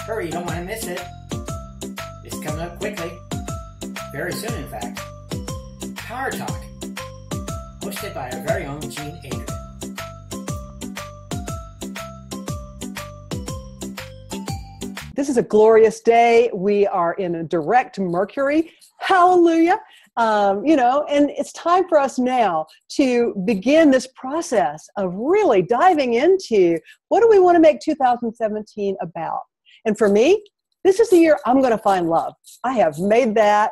Hurry, you don't want to miss it. It's coming up quickly. Very soon, in fact. Power Talk, hosted by our very own Adrienne. This is a glorious day. We are in a direct Mercury. Hallelujah. And it's time for us now to begin this process of really diving into what do we want to make 2017 about. And for me, this is the year I'm going to find love. I have made that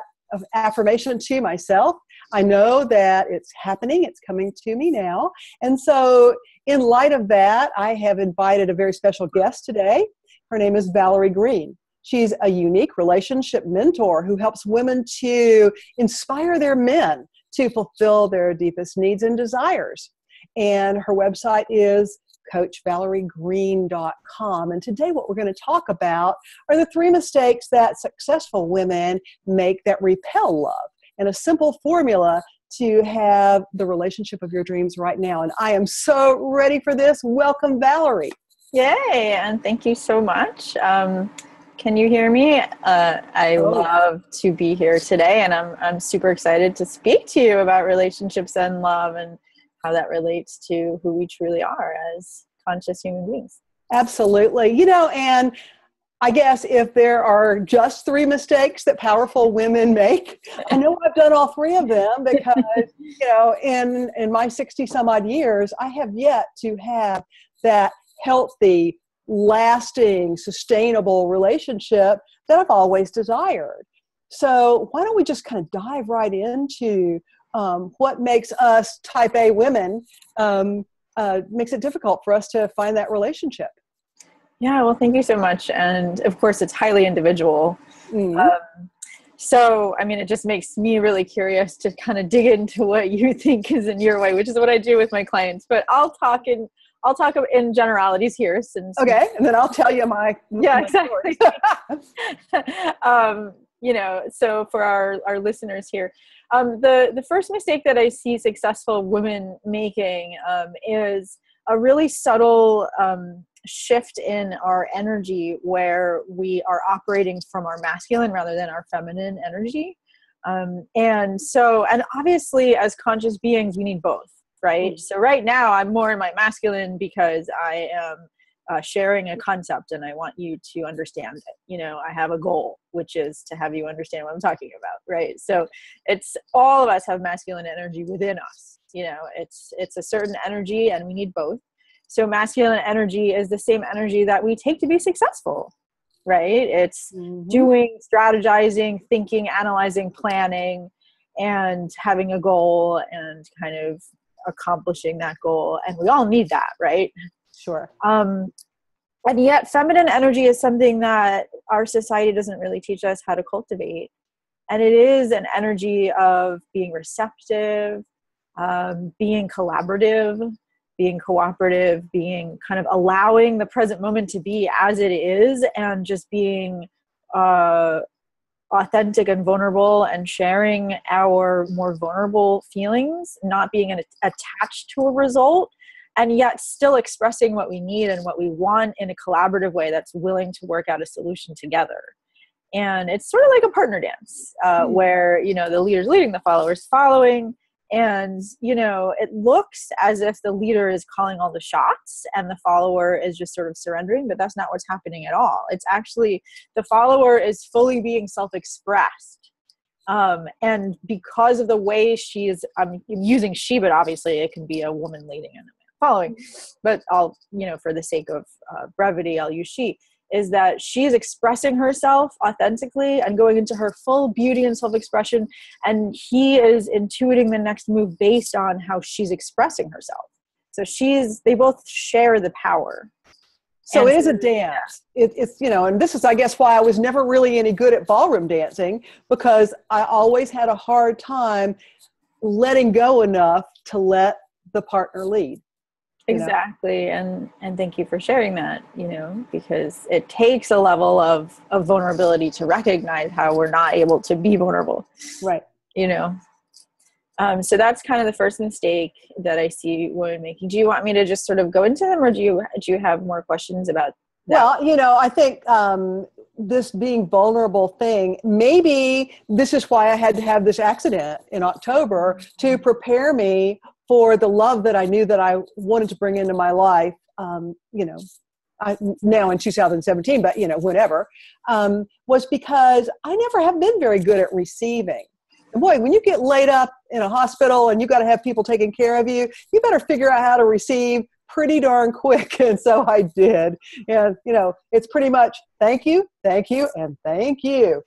affirmation to myself. I know that it's happening. It's coming to me now. And so in light of that, I have invited a very special guest today. Her name is Valerie Greene. She's a unique relationship mentor who helps women to inspire their men to fulfill their deepest needs and desires. And her website is coachvaleriegreene.com. And today what we're going to talk about are the 3 mistakes that successful women make that repel love, and a simple formula to have the relationship of your dreams right now. And I am so ready for this. Welcome, Valerie. Yay, and thank you so much. Can you hear me? I love to be here today, and I'm super excited to speak to you about relationships and love and how that relates to who we truly are as conscious human beings. Absolutely. And I guess if there are just 3 mistakes that powerful women make, I know I've done all 3 of them because, in my 60 some odd years, I have yet to have that healthy, lasting, sustainable relationship that I've always desired. So why don't we just kind of dive right into what makes us type A women, makes it difficult for us to find that relationship. Yeah, well, thank you so much. And of course, it's highly individual. Mm-hmm. It just makes me really curious to kind of dig into what you think is in your way, which is what I do with my clients. But I'll talk in generalities here. Okay, and then I'll tell you my exactly. So for our listeners here, the first mistake that I see successful women making is a really subtle shift in our energy where we are operating from our masculine rather than our feminine energy. And obviously as conscious beings, we need both, right? Mm-hmm. So right now I'm more in my masculine because I am sharing a concept and I want you to understand it. I have a goal, which is to have you understand what I'm talking about, right? So it's all of us have masculine energy within us. It's a certain energy and we need both. So masculine energy is the same energy that we take to be successful, right? It's doing, strategizing, thinking, analyzing, planning, and having a goal and kind of accomplishing that goal. And we all need that, right? Sure. And yet feminine energy is something that our society doesn't really teach us how to cultivate. And it is an energy of being receptive, being collaborative, being cooperative, being kind of allowing the present moment to be as it is, and just being authentic and vulnerable and sharing our more vulnerable feelings, not being attached to a result, and yet still expressing what we need and what we want in a collaborative way that's willing to work out a solution together. And it's sort of like a partner dance where, the leader's leading, the follower's following. And, it looks as if the leader is calling all the shots and the follower is just sort of surrendering, but that's not what's happening at all. It's actually the follower is fully being self-expressed. And because of the way I'm using she, but obviously it can be a woman leading and a man following, but I'll, for the sake of brevity, I'll use she. Is that she's expressing herself authentically and going into her full beauty and self-expression, and he is intuiting the next move based on how she's expressing herself. So they both share the power. So it is a dance. It's and this is, I guess, why I was never really any good at ballroom dancing, because I always had a hard time letting go enough to let the partner lead. Exactly. And thank you for sharing that, because it takes a level of vulnerability to recognize how we're not able to be vulnerable. Right. So that's kind of the first mistake that I see women making. Do you want me to just sort of go into them, or do you have more questions about Well, I think this being vulnerable thing, maybe this is why I had to have this accident in October to prepare me for the love that I knew that I wanted to bring into my life, now in 2017, but, whenever, was because I never have been very good at receiving. And boy, when you get laid up in a hospital and you got to have people taking care of you, you better figure out how to receive pretty darn quick. And so I did. And, it's pretty much thank you, and thank you.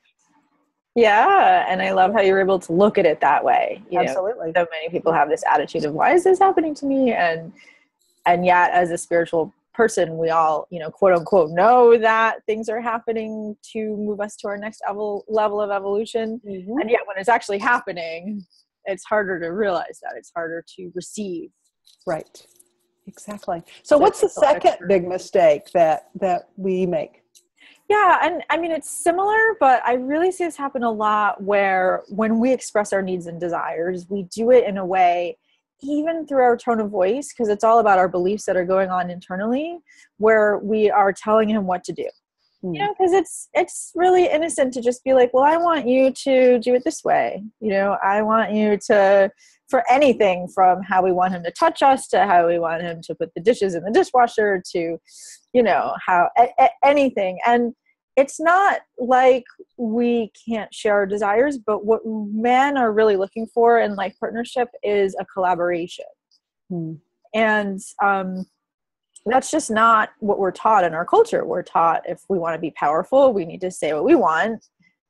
Yeah. And I love how you're able to look at it that way. Absolutely. So many people have this attitude of, why is this happening to me? And yet as a spiritual person, we all, quote unquote, know that things are happening to move us to our next level of evolution. Mm-hmm. And yet when it's actually happening, it's harder to realize that. It's harder to receive. Right. Exactly. So what's the second big mistake that we make? Yeah. And I mean, it's similar, but I really see this happen a lot where when we express our needs and desires, we do it in a way, even through our tone of voice, because it's all about our beliefs that are going on internally, where we are telling him what to do. Because it's really innocent to just be like, well, I want you to do it this way. I want you to, for anything from how we want him to touch us to how we want him to put the dishes in the dishwasher to, how anything. And it's not like we can't share our desires, but what men are really looking for in life partnership is a collaboration. And that's just not what we're taught in our culture. We're taught if we want to be powerful, we need to say what we want.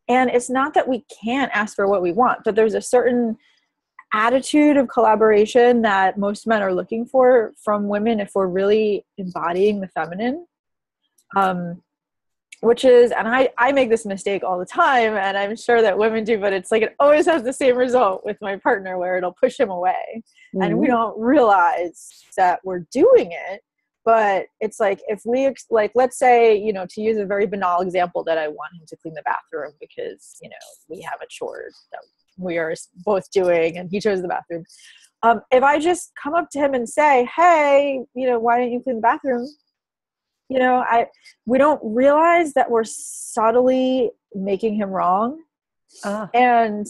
And it's not that we can't ask for what we want, but there's a certain attitude of collaboration that most men are looking for from women if we're really embodying the feminine. Which is, and I make this mistake all the time, and I'm sure that women do, but it's like it always has the same result with my partner where it'll push him away. Mm-hmm. And we don't realize that we're doing it. But it's like if we, let's say, to use a very banal example, that I want him to clean the bathroom because, we have a chore that we are both doing and he chose the bathroom. If I just come up to him and say, hey, why don't you clean the bathroom? We don't realize that we're subtly making him wrong. And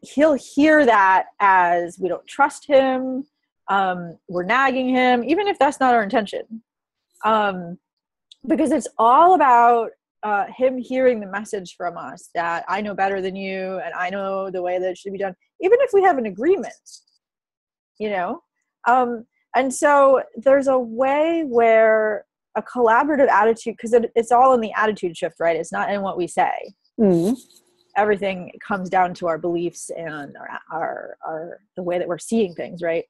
he'll hear that as we don't trust him. We're nagging him, even if that's not our intention. Because it's all about him hearing the message from us that I know better than you and I know the way that it should be done, even if we have an agreement, and so there's a way where a collaborative attitude, because it's all in the attitude shift, right? It's not in what we say. Mm-hmm. Everything comes down to our beliefs and our the way that we're seeing things, right?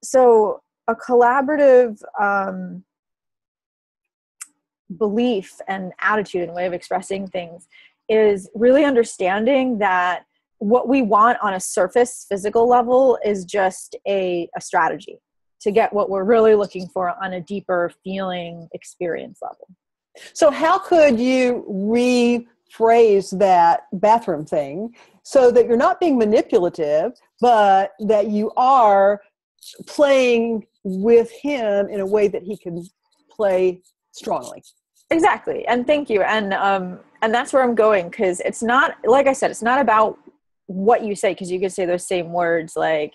So a collaborative belief and attitude and way of expressing things is really understanding that what we want on a surface physical level is just a strategy to get what we're really looking for on a deeper feeling experience level. So how could you rephrase that bathroom thing so that you're not being manipulative, but that you are playing with him in a way that he can play strongly? Exactly. And thank you. And that's where I'm going. Cause it's not, like I said, it's not about what you say. Cause you could say those same words like,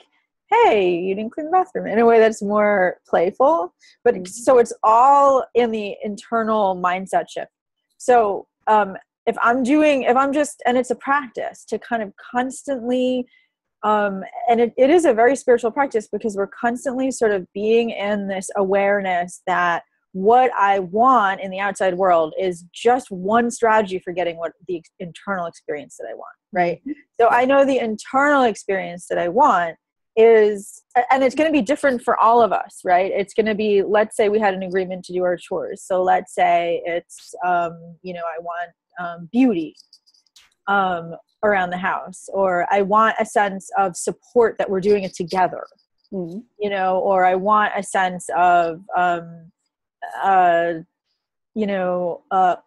hey, you didn't clean the bathroom, in a way that's more playful, but so it's all in the internal mindset shift. So, and it's a practice to kind of constantly, and it is a very spiritual practice because we're constantly sort of being in this awareness that what I want in the outside world is just one strategy for getting what the internal experience that I want, right? So I know the internal experience that I want is, and it's going to be different for all of us, right? It's going to be, let's say we had an agreement to do our chores. So let's say it's, I want beauty around the house, or I want a sense of support that we're doing it together, or I want a sense of,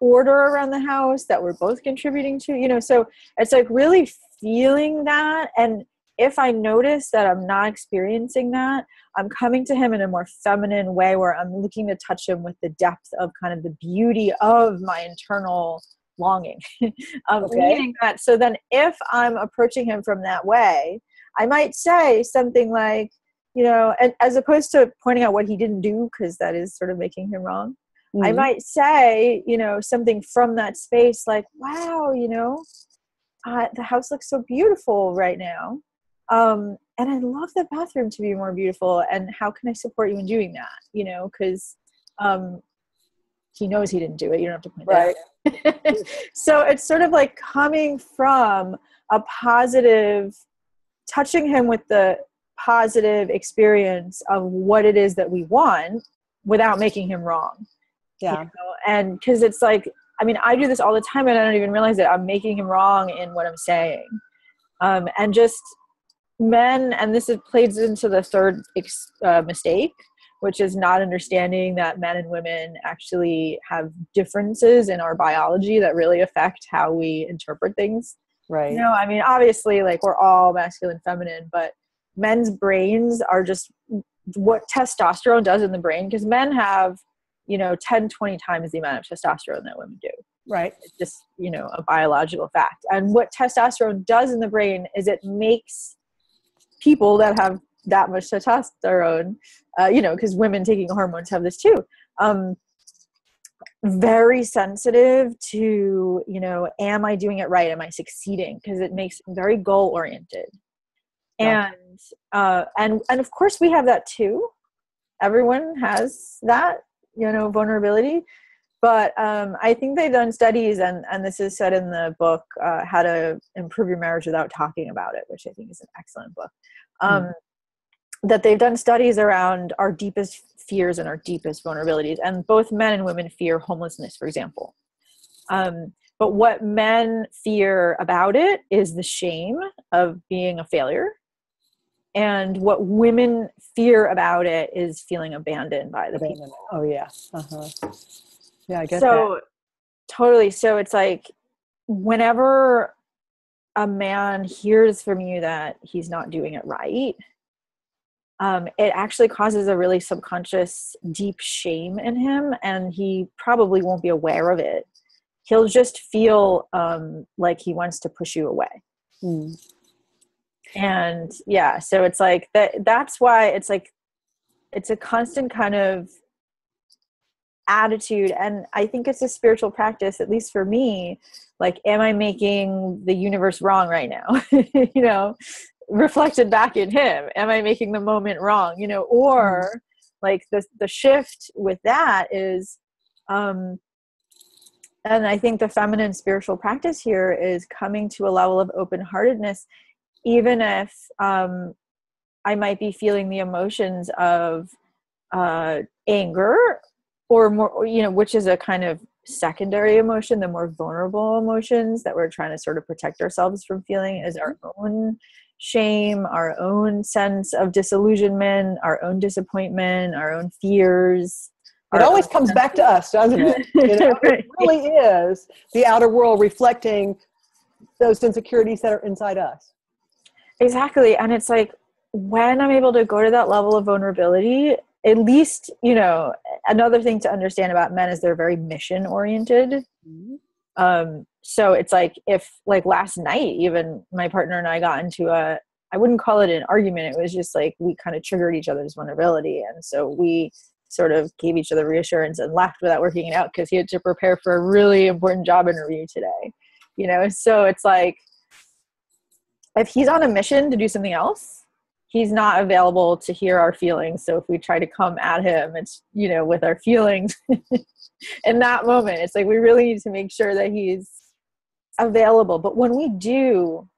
order around the house that we're both contributing to, so it's like really feeling that. And if I notice that I'm not experiencing that, I'm coming to him in a more feminine way where I'm looking to touch him with the depth of kind of the beauty of my internal longing. Meaning that, so then if I'm approaching him from that way, I might say something like, and as opposed to pointing out what he didn't do, because that is sort of making him wrong, I might say, something from that space like, wow, the house looks so beautiful right now. And I'd love the bathroom to be more beautiful. And how can I support you in doing that? Because he knows he didn't do it. You don't have to point that out. So it's sort of like coming from a positive, touching him with the positive experience of what it is that we want without making him wrong. Yeah. And because it's like, I do this all the time and I don't even realize it. I'm making him wrong in what I'm saying. And just men, and this plays into the third mistake, which is not understanding that men and women actually have differences in our biology that really affect how we interpret things. Right. Obviously, like, we're all masculine, feminine, but men's brains are just what testosterone does in the brain, because men have 10, 20 times the amount of testosterone that women do. Right. It's just, a biological fact. And what testosterone does in the brain is it makes people that have that much testosterone, because women taking hormones have this too, very sensitive to, am I doing it right? Am I succeeding? Because it makes them very goal oriented. Yeah. And of course we have that too. Everyone has that, vulnerability. But I think they've done studies, and this is said in the book, How to Improve Your Marriage Without Talking About It, which I think is an excellent book, that they've done studies around our deepest fears and our deepest vulnerabilities. And both men and women fear homelessness, for example. But what men fear about it is the shame of being a failure. And what women fear about it is feeling abandoned by the people. Oh, yeah. Uh-huh. Yeah, I get that. So, totally. So it's like, whenever a man hears from you that he's not doing it right, it actually causes a really subconscious, deep shame in him, and he probably won't be aware of it. He'll just feel like he wants to push you away. And yeah, so it's like that's why it's like, it's a constant kind of attitude. And I think it's a spiritual practice, at least for me. Like, am I making the universe wrong right now? Reflected back in him. Am I making the moment wrong? Or like the shift with that is, and I think the feminine spiritual practice here is coming to a level of open-heartedness, even if I might be feeling the emotions of anger, or more, which is a kind of secondary emotion. The more vulnerable emotions that we're trying to sort of protect ourselves from feeling is our own shame, our own sense of disillusionment, our own disappointment, our own fears. It always comes back to us, doesn't it? It really is the outer world reflecting those insecurities that are inside us. Exactly. And it's like, when I'm able to go to that level of vulnerability, at least, another thing to understand about men is they're very mission oriented. So it's like, if like last night, even my partner and I got into I wouldn't call it an argument. It was just like, we kind of triggered each other's vulnerability. And so we sort of gave each other reassurance and left without working it out, because he had to prepare for a really important job interview today, so it's like, if he's on a mission to do something else, he's not available to hear our feelings. So if we try to come at him, it's, with our feelings in that moment, it's like, we really need to make sure that he's available. But when we do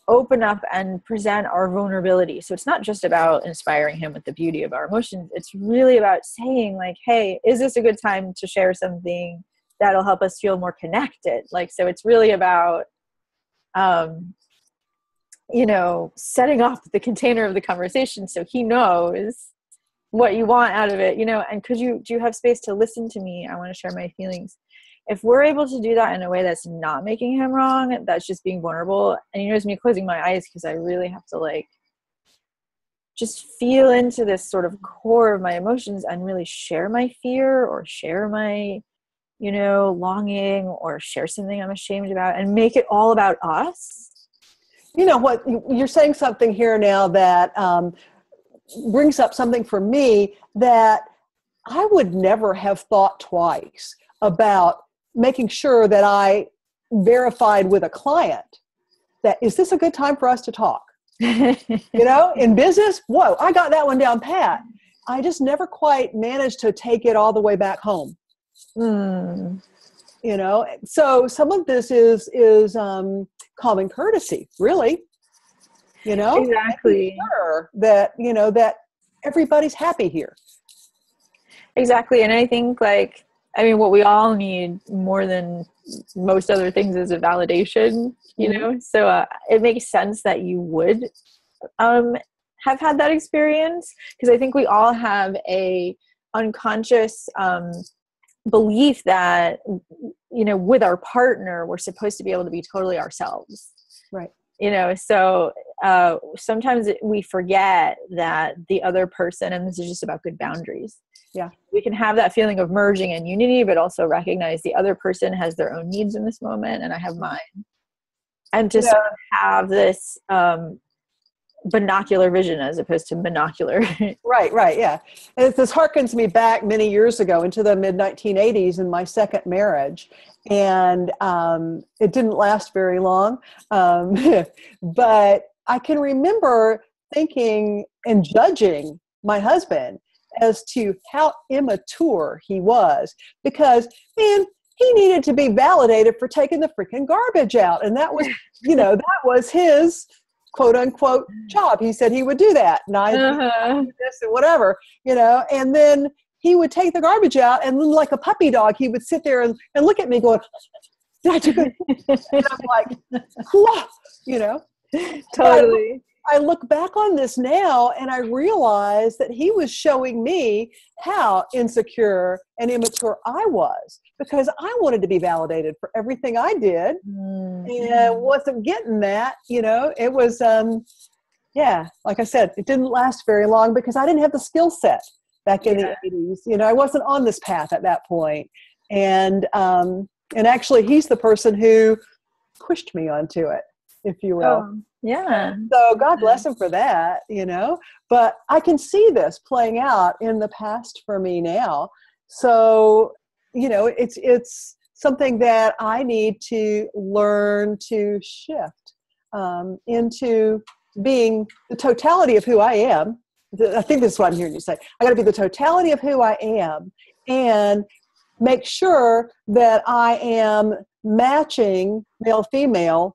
open up and present our vulnerability, so it's not just about inspiring him with the beauty of our emotions, it's really about saying like, hey, is this a good time to share something that'll help us feel more connected? Like, so it's really about, setting up the container of the conversation so he knows what you want out of it, and do you have space to listen to me? I want to share my feelings. if we're able to do that in a way that's not making him wrong, that's just being vulnerable. And you notice me closing my eyes because I really have to like just feel into this sort of core of my emotions and really share my fear or share my, you know, longing or share something I'm ashamed about and make it all about us. You know what, you're saying something here now that brings up something for me that I would never have thought twice about making sure that I verified with a client that, is this a good time for us to talk? You know, in business, whoa, I got that one down pat. I just never quite managed to take it all the way back home. You know, so some of this is common courtesy, really. You know, exactly. Sure that, you know, that everybody's happy here. Exactly. And I think like, I mean, what we all need more than most other things is a validation, you know? So it makes sense that you would have had that experience, because I think we all have a unconscious belief that, you know, with our partner, we're supposed to be able to be totally ourselves. Right. You know, so sometimes we forget that the other person, and this is just about good boundaries. Yeah. We can have that feeling of merging and unity, but also recognize the other person has their own needs in this moment and I have mine. And to sort of have this binocular vision as opposed to monocular. Right. Yeah. And this harkens me back many years ago into the mid 1980s in my second marriage. And it didn't last very long. But I can remember thinking and judging my husband as to how immature he was, because, man, he needed to be validated for taking the freaking garbage out. And that was, you know, that was his quote unquote job. He said he would do that. And I do this and whatever, you know, and then he would take the garbage out, and then like a puppy dog, he would sit there and look at me going, did I do good? And I'm like, whoa, you know. Totally. I look back on this now and I realize that he was showing me how insecure and immature I was, because I wanted to be validated for everything I did and wasn't getting that, you know. It was, like I said, it didn't last very long because I didn't have the skill set back in the 80s. You know, I wasn't on this path at that point. And actually he's the person who pushed me onto it, if you will. Yeah. So God bless him for that, you know. But I can see this playing out in the past for me now. So, you know, it's something that I need to learn to shift into being the totality of who I am. I think this is what I'm hearing you say. I got to be the totality of who I am and make sure that I am matching male, female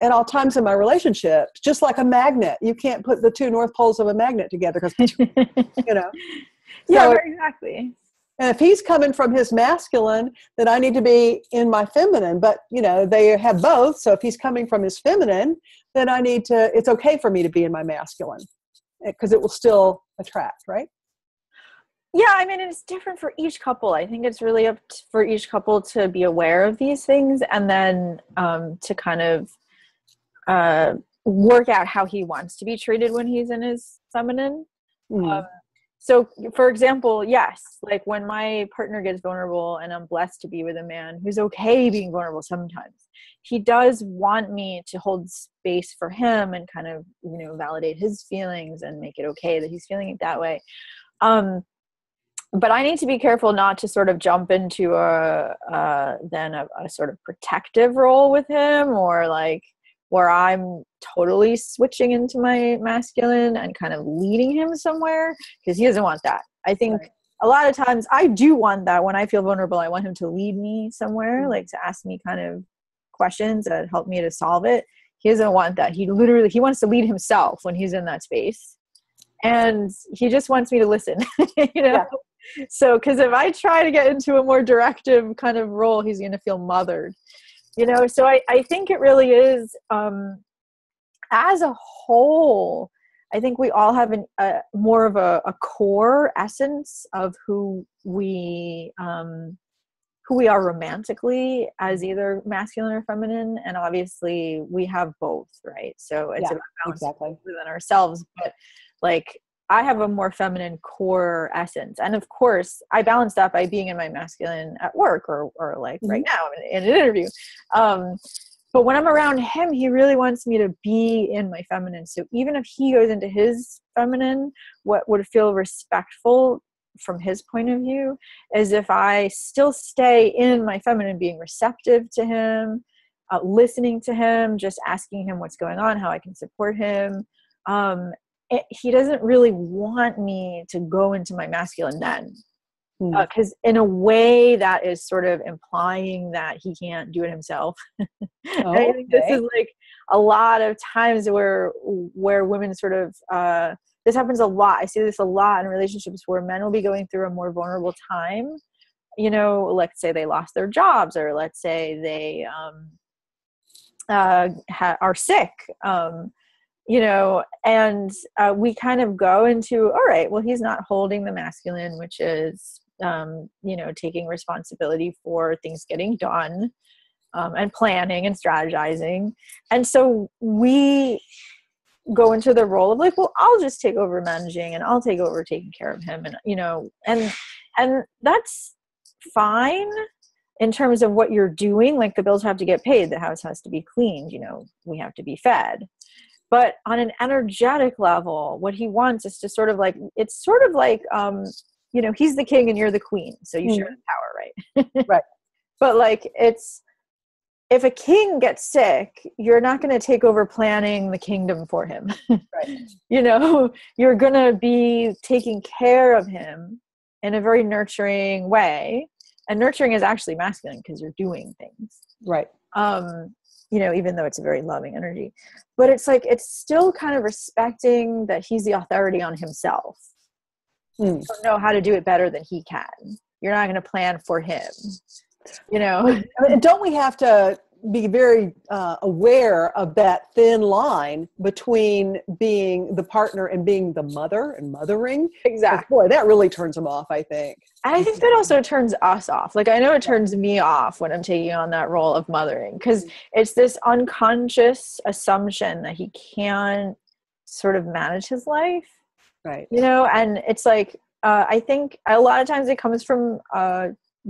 at all times in my relationship, just like a magnet. You can't put the two north poles of a magnet together because, you know. Yeah, exactly. And if he's coming from his masculine, then I need to be in my feminine. But, you know, they have both. So if he's coming from his feminine, then it's okay for me to be in my masculine because it will still attract, right? Yeah, I mean, it's different for each couple. I think it's really for each couple to be aware of these things and then to kind of work out how he wants to be treated when he's in his feminine. So for example, yes, like when my partner gets vulnerable and I'm blessed to be with a man who's okay being vulnerable sometimes, he does want me to hold space for him and kind of, you know, validate his feelings and make it okay that he's feeling it that way. But I need to be careful not to sort of jump into a sort of protective role with him, or like where I'm totally switching into my masculine and kind of leading him somewhere, because he doesn't want that. I think a lot of times I do want that. When I feel vulnerable, I want him to lead me somewhere, like to ask me kind of questions that help me to solve it. He doesn't want that. He wants to lead himself when he's in that space. And he just wants me to listen, you know? Yeah. So, because if I try to get into a more directive kind of role, he's going to feel mothered, you know? So I think it really is, as a whole, I think we all have more of a core essence of who we who we are romantically as either masculine or feminine. And obviously we have both, right? So it's about balancing within ourselves. But like, I have a more feminine core essence. And of course I balance that by being in my masculine at work or like right now in an interview. But when I'm around him, he really wants me to be in my feminine. So even if he goes into his feminine, what would feel respectful from his point of view is if I still stay in my feminine, being receptive to him, listening to him, just asking him what's going on, how I can support him. He doesn't really want me to go into my masculine then. Because in a way that is sort of implying that he can't do it himself. I think this is like a lot of times where women sort of, this happens a lot. I see this a lot in relationships where men will be going through a more vulnerable time. You know, let's say they lost their jobs, or let's say they are sick. You know, and we kind of go into, all right, well, he's not holding the masculine, which is, you know, taking responsibility for things getting done, and planning and strategizing. And so we go into the role of like, well, I'll just take over managing and I'll take over taking care of him. And, you know, and that's fine in terms of what you're doing. Like, the bills have to get paid. The house has to be cleaned. You know, we have to be fed. But on an energetic level, what he wants is to sort of like, it's sort of like, you know, he's the king and you're the queen. So you share the power, right? Right. But like, it's, if a king gets sick, you're not going to take over planning the kingdom for him. Right. You know, you're going to be taking care of him in a very nurturing way. And nurturing is actually masculine because you're doing things. Right. You know, even though it's a very loving energy, but it's like, it's still kind of respecting that he's the authority on himself. You don't know how to do it better than he can. You're not going to plan for him, you know? I mean, don't we have to be very aware of that thin line between being the partner and being the mother and mothering? Exactly. Boy, that really turns them off, I think. And I think that also turns us off. Like, I know it turns me off when I'm taking on that role of mothering, because it's this unconscious assumption that he can sort of manage his life. Right. You know, and it's like, I think a lot of times it comes from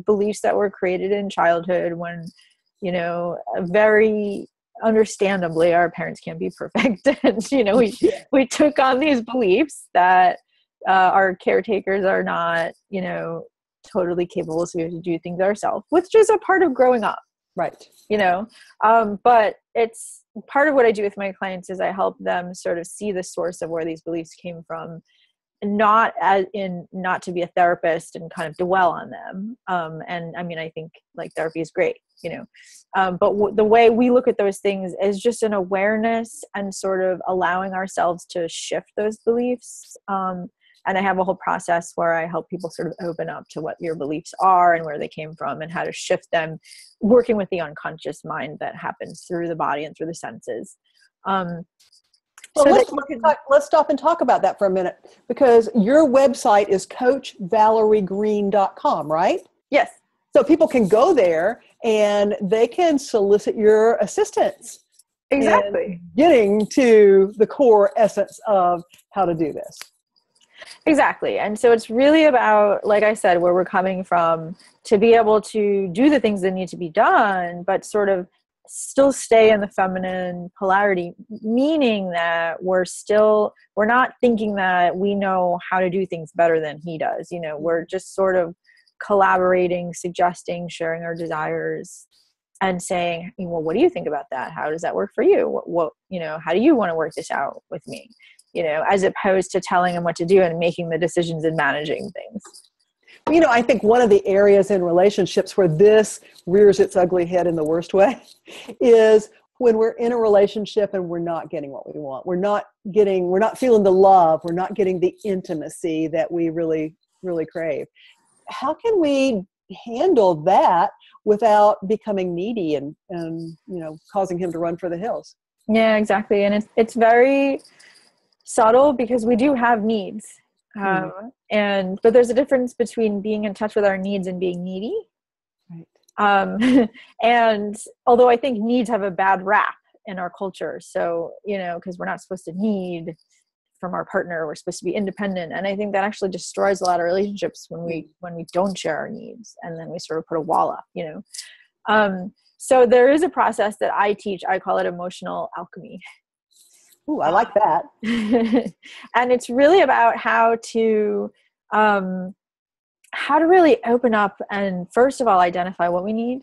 beliefs that were created in childhood when, you know, very understandably our parents can't be perfect. And, you know, we took on these beliefs that our caretakers are not, you know, totally capable, so we have to do things ourselves, which is a part of growing up. Right. You know, but it's part of what I do with my clients is I help them sort of see the source of where these beliefs came from, not to be a therapist and kind of dwell on them. And I mean, I think like therapy is great, you know, but the way we look at those things is just an awareness and sort of allowing ourselves to shift those beliefs. And I have a whole process where I help people sort of open up to what your beliefs are and where they came from and how to shift them, working with the unconscious mind that happens through the body and through the senses. Well, let's stop and talk about that for a minute, because your website is coachvaleriegreene.com, right? Yes. So people can go there and they can solicit your assistance. Exactly. Getting to the core essence of how to do this. Exactly. And so it's really about, like I said, where we're coming from to be able to do the things that need to be done, but sort of still stay in the feminine polarity, meaning that we're not thinking that we know how to do things better than he does. You know, we're just sort of collaborating, suggesting, sharing our desires and saying, well, what do you think about that? How does that work for you? What you know, how do you want to work this out with me? You know, as opposed to telling them what to do and making the decisions and managing things. You know, I think one of the areas in relationships where this rears its ugly head in the worst way is when we're in a relationship and we're not getting what we want. We're not feeling the love. We're not getting the intimacy that we really, really crave. How can we handle that without becoming needy and you know, causing him to run for the hills? Yeah, exactly. And it's very subtle because we do have needs. But there's a difference between being in touch with our needs and being needy. Right. And although I think needs have a bad rap in our culture, so, you know, because we're not supposed to need from our partner, we're supposed to be independent. And I think that actually destroys a lot of relationships when we don't share our needs, and then we sort of put a wall up, you know. So there is a process that I teach. I call it emotional alchemy. Ooh, I like that. And it's really about how to really open up and, first of all, identify what we need.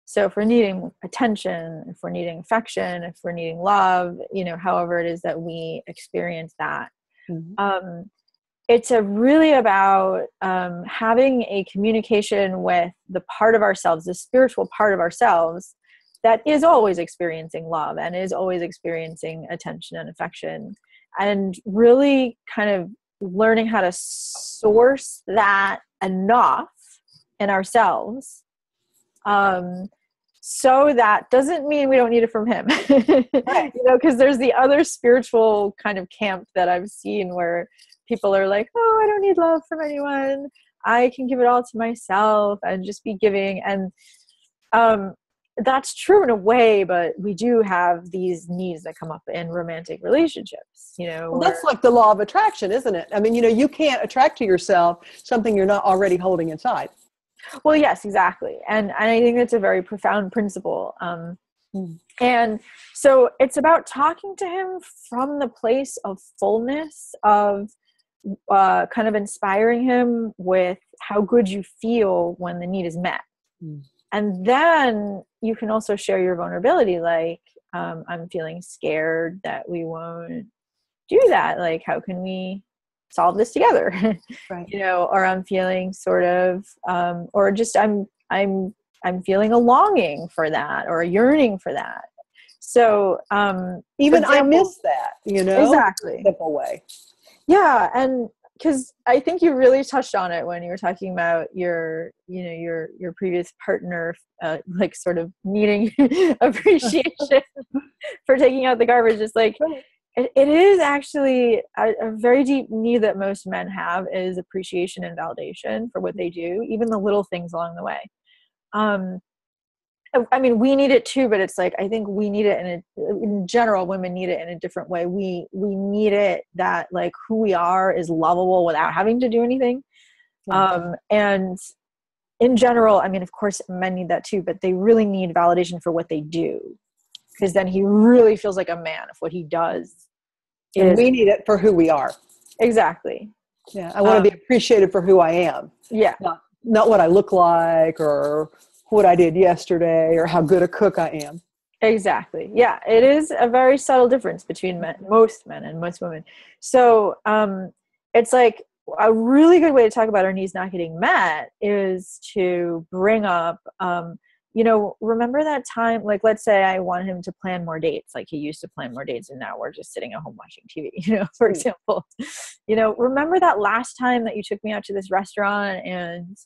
So if we're needing attention, if we're needing affection, if we're needing love, you know, however it is that we experience that, it's really about having a communication with the part of ourselves, the spiritual part of ourselves that is always experiencing love and is always experiencing attention and affection, and really kind of learning how to source that enough in ourselves. So that doesn't mean we don't need it from him, Right. you know, because there's the other spiritual kind of camp that I've seen where people are like, oh, I don't need love from anyone. I can give it all to myself and just be giving. And that's true in a way, but we do have these needs that come up in romantic relationships, you know. Well, that's like the law of attraction, isn't it? I mean, you know, you can't attract to yourself something you're not already holding inside. Well, yes, exactly. And I think that's a very profound principle. And so it's about talking to him from the place of fullness, of kind of inspiring him with how good you feel when the need is met. And then you can also share your vulnerability, like, I'm feeling scared that we won't do that. Like, how can we solve this together? Right. You know, or I'm feeling sort of, or just I'm feeling a longing for that or a yearning for that. So Even for example, I miss that, you know, exactly. simple way. Yeah. And because I think you really touched on it when you were talking about your, you know, your previous partner, like sort of needing appreciation for taking out the garbage. It's like, it is actually a very deep need that most men have, is appreciation and validation for what they do, even the little things along the way. I mean, we need it too, but it's like, I think we need it in general, women need it in a different way. We need it that, like, who we are is lovable without having to do anything. And in general, I mean, of course men need that too, but they really need validation for what they do, because then he really feels like a man if what he does. And we need it for who we are. Exactly. Yeah. I want to be appreciated for who I am. Yeah. Not what I look like or what I did yesterday or how good a cook I am. Exactly. Yeah. It is a very subtle difference between most men and most women. So it's like a really good way to talk about our needs not getting met is to bring up, you know, remember that time, like, let's say I want him to plan more dates. Like, he used to plan more dates and now we're just sitting at home watching TV, you know, for example. You know, remember that last time that you took me out to this restaurant and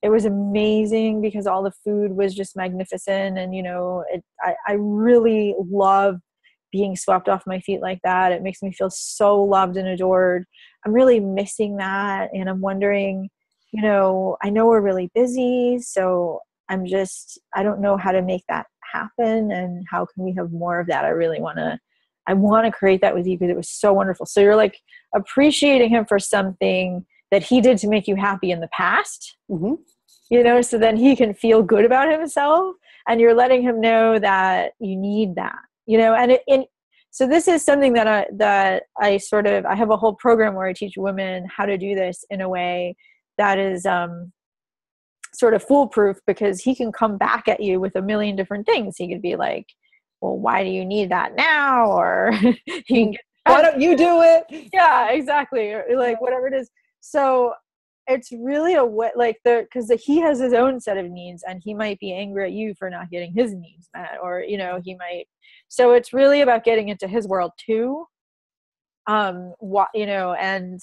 it was amazing because all the food was just magnificent. And, you know, I really love being swept off my feet like that. It makes me feel so loved and adored. I'm really missing that. And I'm wondering, you know, I know we're really busy, so I don't know how to make that happen. And how can we have more of that? I want to create that with you because it was so wonderful. So you're like appreciating him for something that he did to make you happy in the past, you know, so then he can feel good about himself, and you're letting him know that you need that, you know. And so this is something that I have a whole program where I teach women how to do this in a way that is sort of foolproof, because he can come back at you with a million different things. He could be like, well, why do you need that now? Or why don't you do it? Yeah, exactly. Or like whatever it is. So it's really a way, like, because he has his own set of needs, and he might be angry at you for not getting his needs met, or, you know, so it's really about getting into his world too. You know, and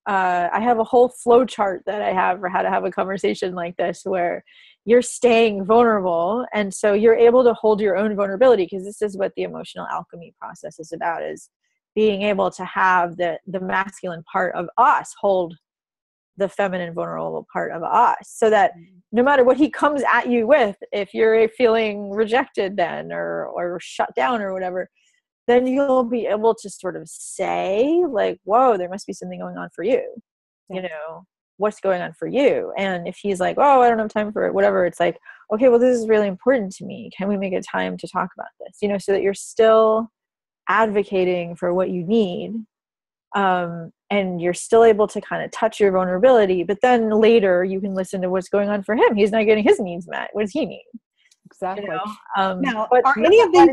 I have a whole flow chart that I have for how to have a conversation like this, where you're staying vulnerable. And so you're able to hold your own vulnerability, because this is what the emotional alchemy process is about, is being able to have the masculine part of us hold the feminine vulnerable part of us, so that no matter what he comes at you with, if you're feeling rejected then or shut down or whatever, then you'll be able to sort of say like, whoa, there must be something going on for you. Yeah. You know, what's going on for you? And if he's like, oh, I don't have time for it, whatever, it's like, okay, well, this is really important to me. Can we make a time to talk about this? You know, so that you're still advocating for what you need. And you're still able to kind of touch your vulnerability, but then later you can listen to what's going on for him. He's not getting his needs met. What does he need? Exactly. You know? Now, but are any of these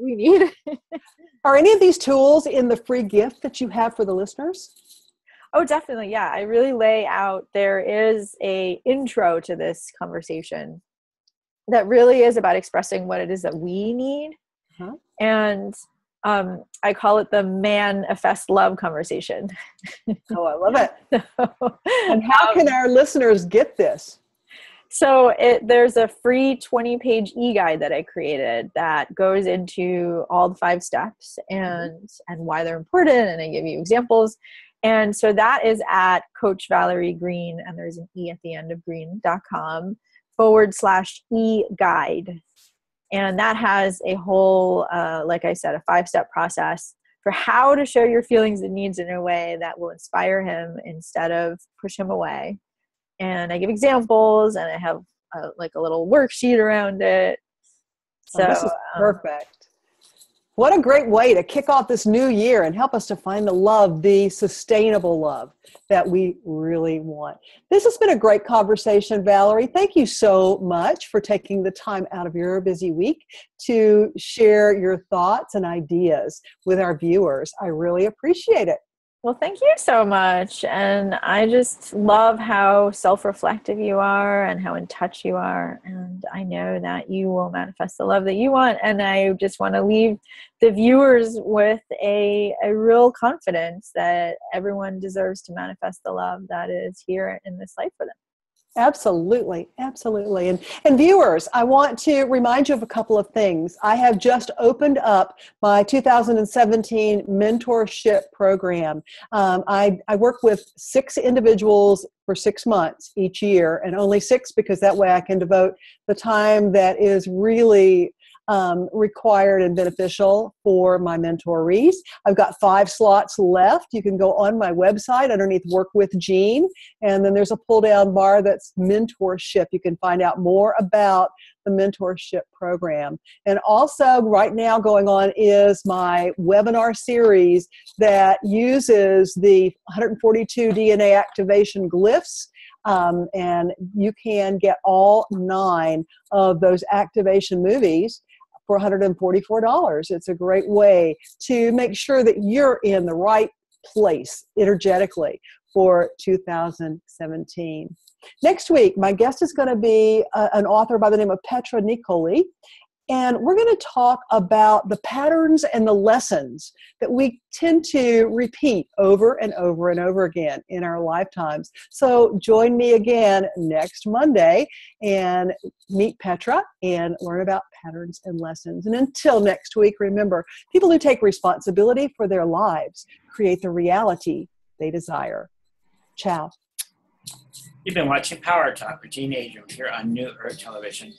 we need? are any of these tools in the free gift that you have for the listeners? Oh, definitely. Yeah. I really lay out, there is a intro to this conversation that really is about expressing what it is that we need. Uh-huh. And I call it the manifest love conversation. Oh, I love it. And how can our listeners get this? So there's a free 20-page e-guide that I created that goes into all the 5 steps and why they're important. And I give you examples. And so that is at Coach Valerie Greene, and there's an E at the end of Greene.com/e-guide. And that has a whole, like I said, a 5-step process for how to show your feelings and needs in a way that will inspire him instead of push him away. And I give examples, and I have like a little worksheet around it. So this is perfect. What a great way to kick off this new year and help us to find the love, the sustainable love that we really want. This has been a great conversation, Valerie. Thank you so much for taking the time out of your busy week to share your thoughts and ideas with our viewers. I really appreciate it. Well, thank you so much. And I just love how self-reflective you are and how in touch you are. And I know that you will manifest the love that you want. And I just want to leave the viewers with a real confidence that everyone deserves to manifest the love that is here in this life for them. Absolutely. Absolutely. And viewers, I want to remind you of a couple of things. I have just opened up my 2017 mentorship program. I work with 6 individuals for 6 months each year, and only 6 because that way I can devote the time that is really required and beneficial for my mentorees. I've got 5 slots left. You can go on my website underneath Work with Jean, and then there's a pull down bar that's mentorship. You can find out more about the mentorship program. And also right now going on is my webinar series that uses the 142 DNA activation glyphs. And you can get all 9 of those activation movies for $144. It's a great way to make sure that you're in the right place energetically for 2017. Next week, my guest is going to be an author by the name of Petra Nicoli. And we're going to talk about the patterns and the lessons that we tend to repeat over and over and over again in our lifetimes. So join me again next Monday and meet Petra and learn about patterns and lessons. And until next week, remember, people who take responsibility for their lives create the reality they desire. Ciao. You've been watching Power Talk with Gene Adrienne here on New Earth Television.